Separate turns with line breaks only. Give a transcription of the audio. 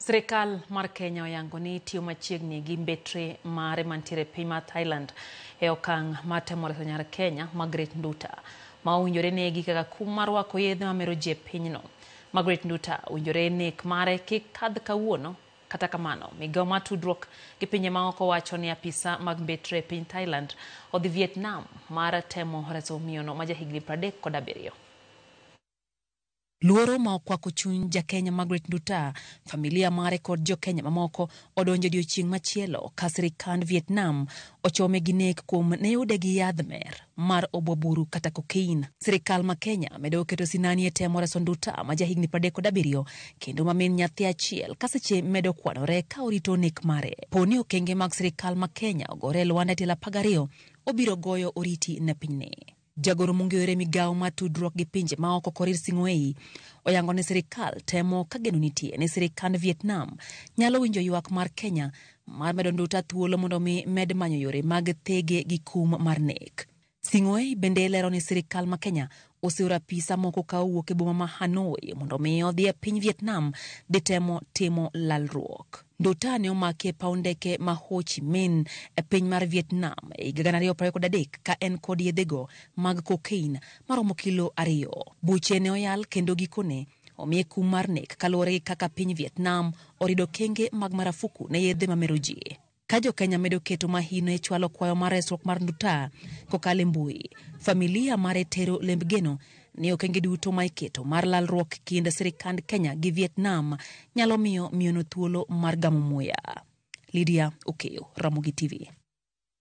Sirikal mar Kenya oyango ni tiyo machiegni gi mbetre mare mantiere piny mar Thailand e okang' mar temo reso nyar Kenya Margaret Nduta ma owinjore negi kaka kum mar rwako yedhe mamero ji e pinyno. Margaret Nduta owinjore nek mare kik kadh kawuono. Kata kamano, migawo mar tudruok gi pinje maoko wacho ni apisa mag mbetre e piny Thailand odhi Vietnam mar temo reso miyono ma jahigni 37. Luoro ma okwako chuny ja-Kenya Margaret Nduta, familia mare kod jo-Kenya mamoko odonjo odiochieng' machielo ka sirikand Vietnam ochome gi nek kuom ne yude gi yadh mer mar obwaburu kata cocaine. Sirikal ma Kenya medo keto sinani e temo reso Nduta ma jahigni 37 kendo ma min nyathi achiel ka seche medo kwanore ka orito nek mare. Poni okenge mag sirikal ma Kenya ogore Lwanda Tielo 12 obiro goyo oriti ne pinyne. Jagoro mong'ere migawo mar tudruok gi pinje maoko Korir Sing'oei oyango ni sirikal temo ka geno nitie ni sirikand Vietnam nyalo winjo ywak mar Kenya mar medo Nduta thuolo mondo mi med manyo yore mag thege gi kum mar nek. Sing'oei bende lero ni sirikal ma Kenya oseoro apisa moko ka owuok e boma ma Hanoi mondo mi odhi e piny Vietnam dhi timo lalruok. Nduta ne omaki e paw ndeke ma Ho Chi Minh e piny mar Vietnam e higa 2023 ka en kod yedhego mag cocaine maromo kilo 2. Buche ne oyal kendo gikone omiye kum mar nek kaluwore gi kaka piny Vietnam orido kenge mag marafuku ne yedhe mamero ji. Ka jo-Kenya medo keto mahino e chwalo kwayo mar resruok mar Nduta kokalo e mbui, familia mare tero lemb geno ni okenge duto ma iketo mar lalruok kind sirikand Kenya gi Vietnam nyalo miyo miyono thuolo mar gamo muya. Lydia Okeyo, Ramogi TV.